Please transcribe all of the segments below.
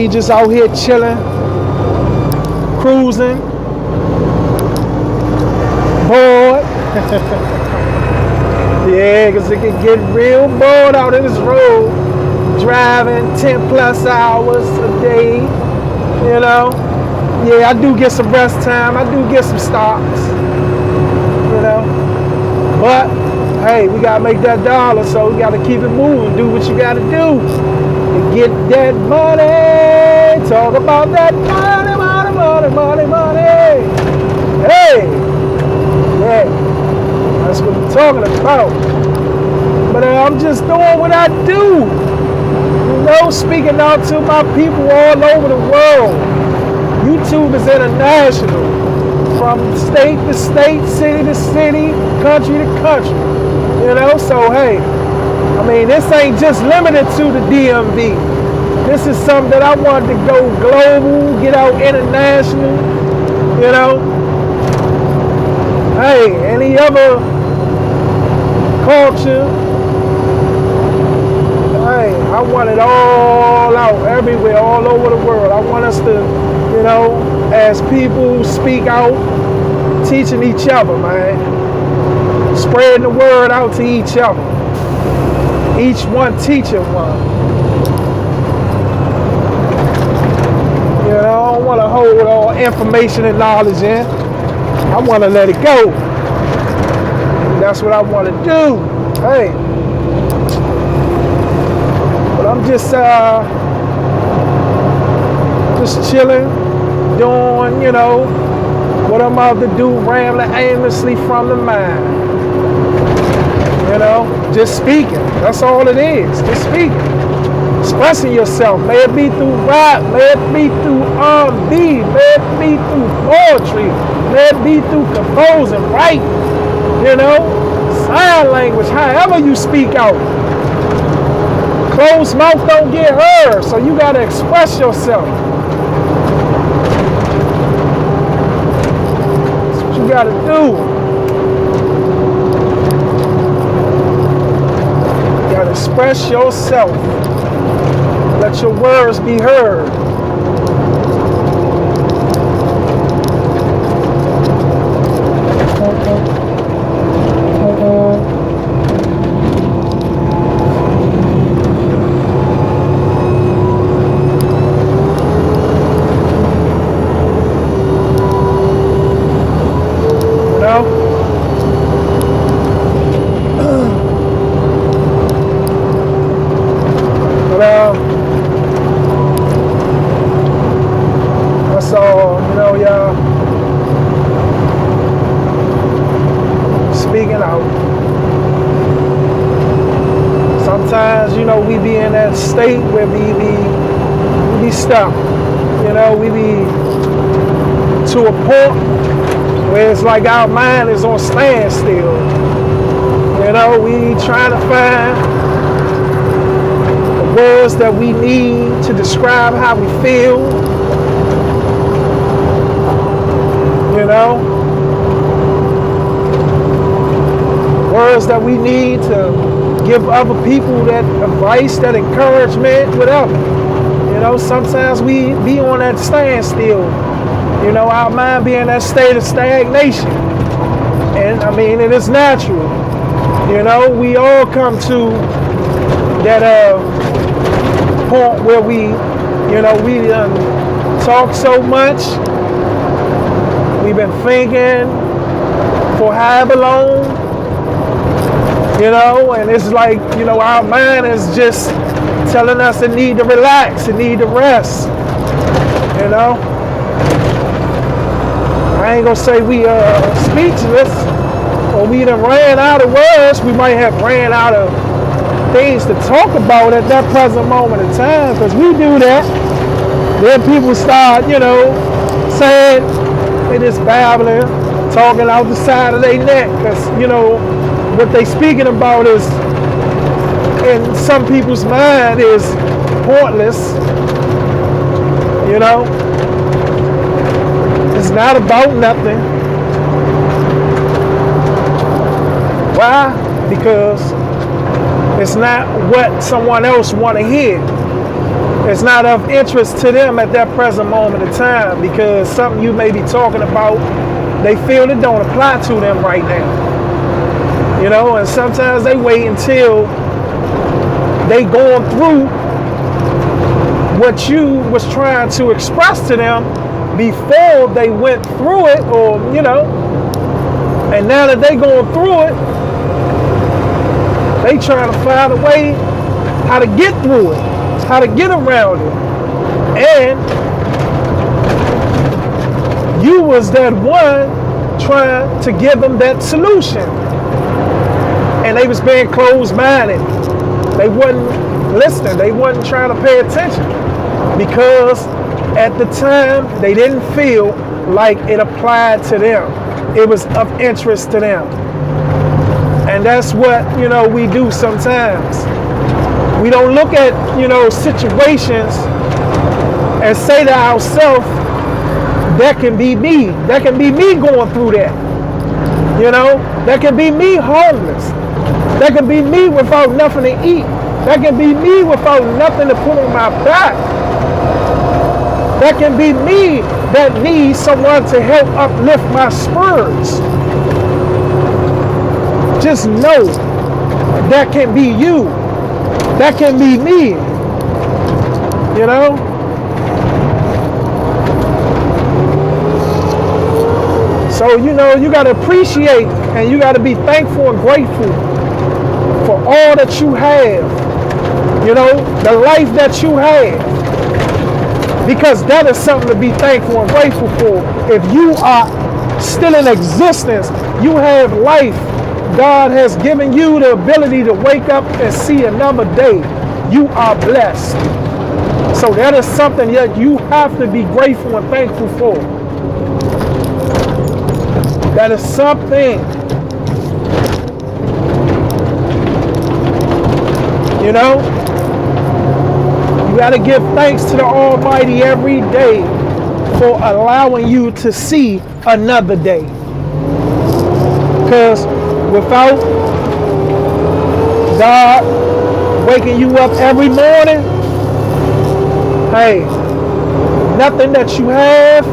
mean? Just out here chilling, cruising, bored. Yeah, because it can get real bored out in this road, driving 10 plus hours a day, you know. Yeah, I do get some rest time. I do get some stops, you know. But, hey, we got to make that dollar, so we got to keep it moving. Do what you got to do to get that money. Talk about that money, money, money, money, money. Hey, yeah. That's what I'm talking about. But I'm just doing what I do. You know, speaking out to my people all over the world. YouTube is international. From state to state, city to city, country to country. You know, so hey, I mean, this ain't just limited to the DMV. This is something that I want to go global, get out international, you know. Hey, any other culture, hey, I want it all out, everywhere, all over the world. I want us to, you know, as people speak out, teaching each other, man. Spreading the word out to each other. Each one teaching one. You know, I don't want to hold all information and knowledge in. I want to let it go. That's what I want to do. Hey. But I'm just chilling, doing, you know, what I'm about to do, rambling aimlessly from the mind. You know, just speaking. That's all it is. Just speaking. Expressing yourself. May it be through rap. May it be through R&B. May it be through poetry. May it be through composing, writing. You know, sign language. However you speak out. Closed mouth don't get heard. So you got to express yourself. That's what you got to do. Express yourself. Let your words be heard. You know? That's all, you know, y'all. Speaking out. Sometimes, you know, we be in that state where we be stuck. You know, we be to a point where it's like our mind is on standstill. You know, we trying to find words that we need to describe how we feel, you know, words that we need to give other people that advice, that encouragement, whatever. You know, sometimes we be on that standstill, you know, our mind be in that state of stagnation. And I mean, it is natural. You know, we all come to that point where we, you know, we talk so much, we've been thinking for however long, you know, and it's like, you know, our mind is just telling us it need to relax, it need to rest, you know. I ain't gonna say we speechless or we done ran out of words. We might have ran out of things to talk about at that present moment in time, because we do that. Then people start, you know, saying they just babbling, talking out the side of their neck, because, you know, what they speaking about is, in some people's mind, is pointless. You know, it's not about nothing. Why? Because it's not what someone else want to hear. It's not of interest to them at that present moment of time, because something you may be talking about, they feel it don't apply to them right now. You know, and sometimes they wait until they going through what you was trying to express to them before they went through it, or, you know, and now that they going through it, they trying to find a way how to get through it, how to get around it. And you was that one trying to give them that solution. And they was being closed-minded. They wasn't listening. They wasn't trying to pay attention, because at the time they didn't feel like it applied to them. It was of interest to them. And that's what, you know, we do sometimes. We don't look at, you know, situations and say to ourselves, that can be me. That can be me going through that. You know, that can be me homeless. That can be me without nothing to eat. That can be me without nothing to put on my back. That can be me that needs someone to help uplift my spirits. Just know that can be you. That can be me. You know? So, you know, you got to appreciate and you got to be thankful and grateful for all that you have. You know, the life that you have. Because that is something to be thankful and grateful for. If you are still in existence, you have life. God has given you the ability to wake up and see another day. You are blessed. So that is something that you have to be grateful and thankful for. That is something. You know? You got to give thanks to the Almighty every day for allowing you to see another day. Because without God waking you up every morning, hey, nothing that you have,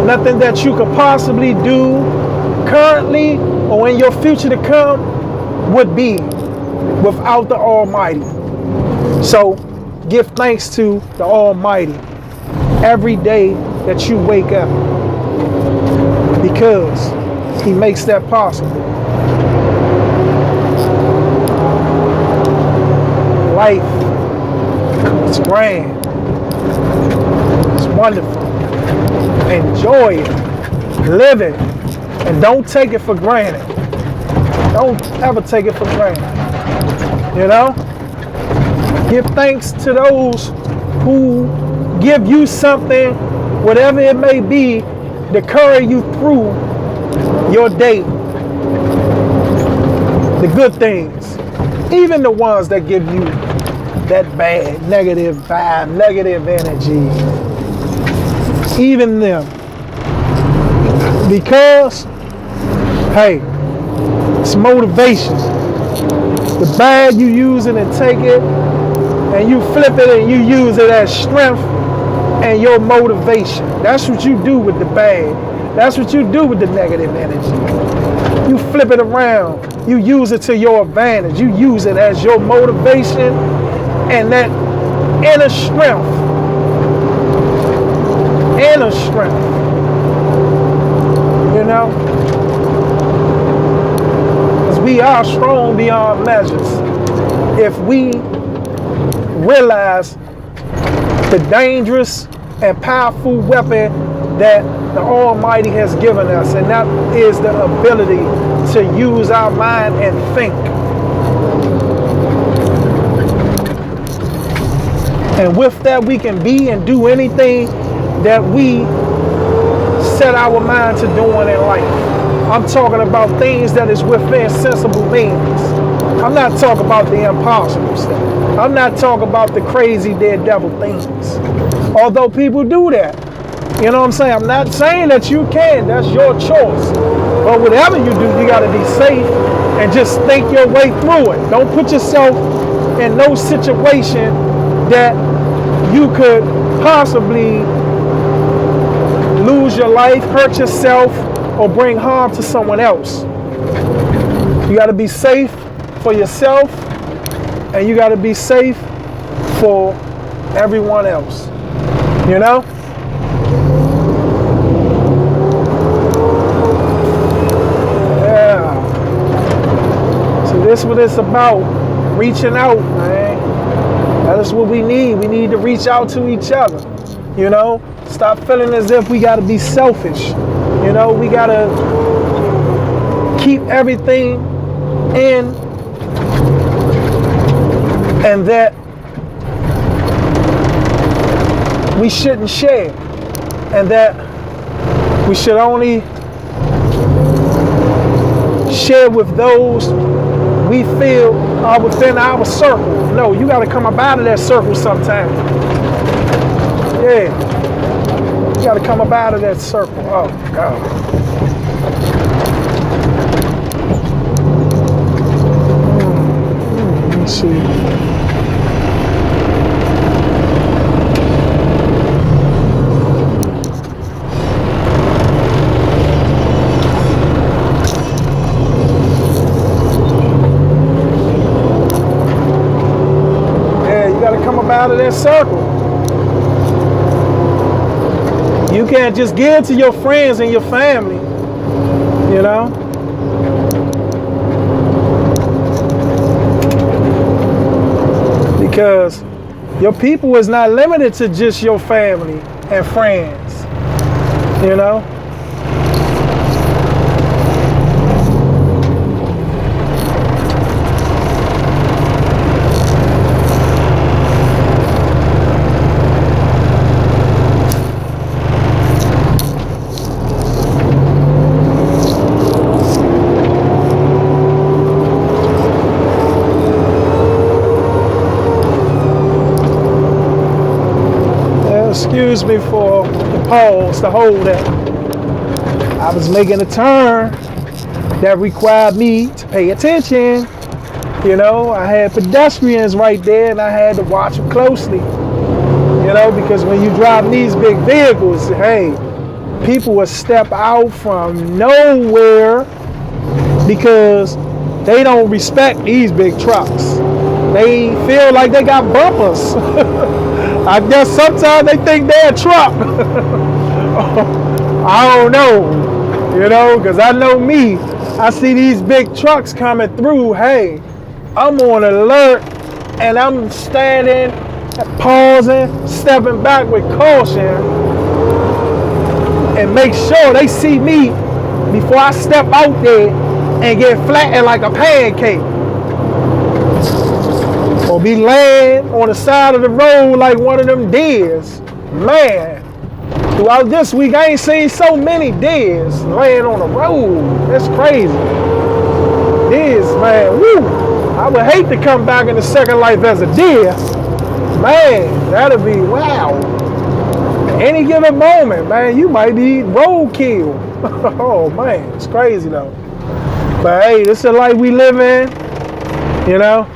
nothing that you could possibly do currently or in your future to come would be without the Almighty. So give thanks to the Almighty every day that you wake up, because He makes that possible. Life is grand. It's wonderful. Enjoy it. Live it. And don't take it for granted. Don't ever take it for granted. You know? Give thanks to those who give you something, whatever it may be, to carry you through your day. The good things. Even the ones that give you that bad, negative vibe, negative energy. Even them. Because, hey, it's motivation. The bad you use it and take it, and you flip it and you use it as strength and your motivation. That's what you do with the bad. That's what you do with the negative energy. You flip it around. You use it to your advantage. You use it as your motivation and that inner strength. Inner strength. You know? Because we are strong beyond measures. If we realize the dangerous and powerful weapon that the Almighty has given us, and that is the ability to use our mind and think. And with that, we can be and do anything that we set our mind to doing in life. I'm talking about things that is within sensible means. I'm not talking about the impossible stuff. I'm not talking about the crazy daredevil things. Although people do that. You know what I'm saying? I'm not saying that you can. That's your choice. But whatever you do, you got to be safe and just think your way through it. Don't put yourself in no situation that you could possibly lose your life, hurt yourself, or bring harm to someone else. You got to be safe for yourself, and you got to be safe for everyone else. You know? Yeah. So this is what it's about. Reaching out, man. That is what we need. We need to reach out to each other. You know? Stop feeling as if we got to be selfish. You know? We got to keep everything in, and that we shouldn't share, and that we should only share with those we feel are within our circle. No, you got to come up out of that circle sometime. Yeah, you got to come up out of that circle. Oh God. Let's see. Out of that circle. You can't just give to your friends and your family, you know. Because your people is not limited to just your family and friends, you know. Excuse me for the pause, to hold that. I was making a turn that required me to pay attention. You know, I had pedestrians right there and I had to watch them closely. You know, because when you drive these big vehicles, hey, people will step out from nowhere because they don't respect these big trucks. They feel like they got bumpers. I guess sometimes they think they're a truck. I don't know, you know, because I know me. I see these big trucks coming through. Hey, I'm on alert and I'm standing, pausing, stepping back with caution and make sure they see me before I step out there and get flattened like a pancake. Or be laying on the side of the road like one of them deers. Man, throughout this week, I ain't seen so many deers laying on the road. That's crazy. Deers, man, woo. I would hate to come back in the second life as a deer. Man, that'd be wow. Any given moment, man, you might be roadkill. Oh, man, it's crazy, though. But, hey, this is the life we live in, you know?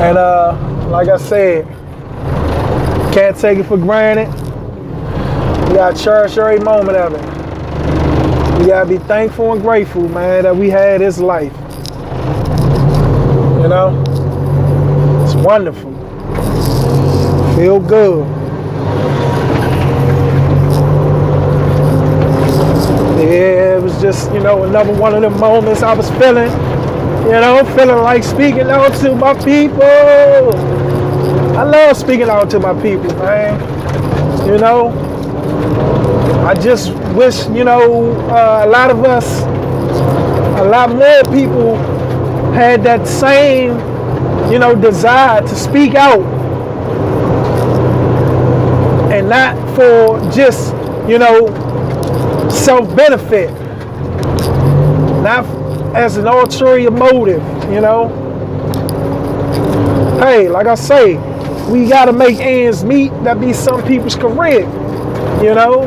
And like I said, can't take it for granted. You gotta cherish every moment of it. You gotta be thankful and grateful, man, that we had this life. You know? It's wonderful. Feel good. Yeah, it was just, you know, another one of them moments I was feeling. You know, feeling like speaking out to my people. I love speaking out to my people, man. You know, I just wish, you know, a lot of us, a lot more people had that same, you know, desire to speak out. And not for just, you know, self-benefit. Not as an ulterior motive, you know. Hey, like I say, we gotta make ends meet. That be some people's career, you know.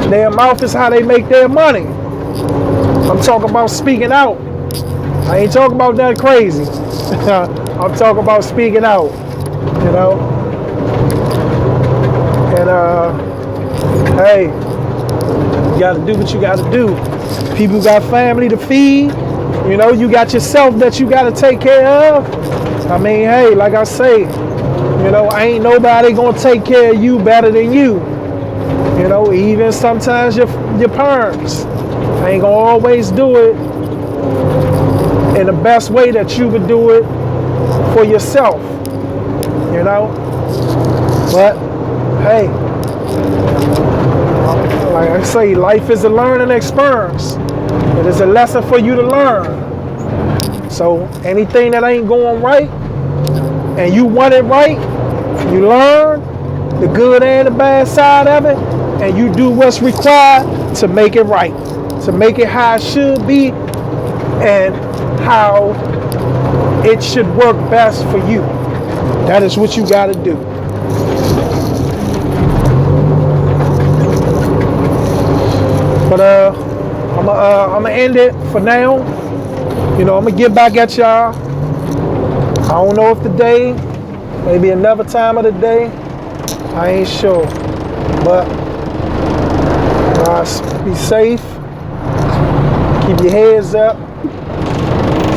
Their mouth is how they make their money. I'm talking about speaking out. I ain't talking about nothing crazy. I'm talking about speaking out, you know. And hey, you gotta do what you gotta do. People got family to feed. You know, you got yourself that you gotta take care of. I mean, hey, like I say, you know, ain't nobody gonna take care of you better than you. You know, even sometimes your parents ain't gonna always do it in the best way that you would do it for yourself. You know, but hey, like I say, life is a learning experience. It is a lesson for you to learn. So anything that ain't going right and you want it right, you learn the good and the bad side of it, and you do what's required to make it right, to make it how it should be and how it should work best for you. That is what you got to do. But I'm gonna end it for now. You know, I'm gonna get back at y'all. I don't know if today, maybe another time of the day. I ain't sure. But be safe. Keep your heads up.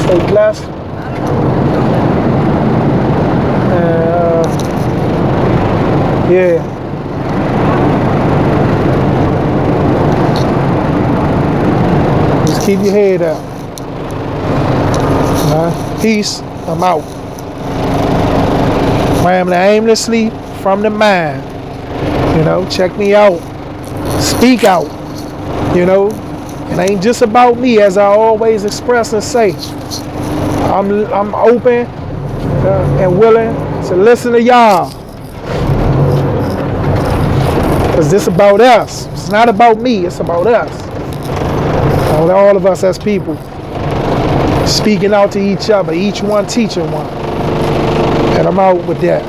Stay blessed. Yeah. Just keep your head up. Peace. I'm out. Rambling aimlessly from the mind. You know, check me out. Speak out. You know, it ain't just about me, as I always express and say. I'm open and willing to listen to y'all. Because this is about us. It's not about me, it's about us. All of us as people. Speaking out to each other, each one teaching one. And I'm out with that.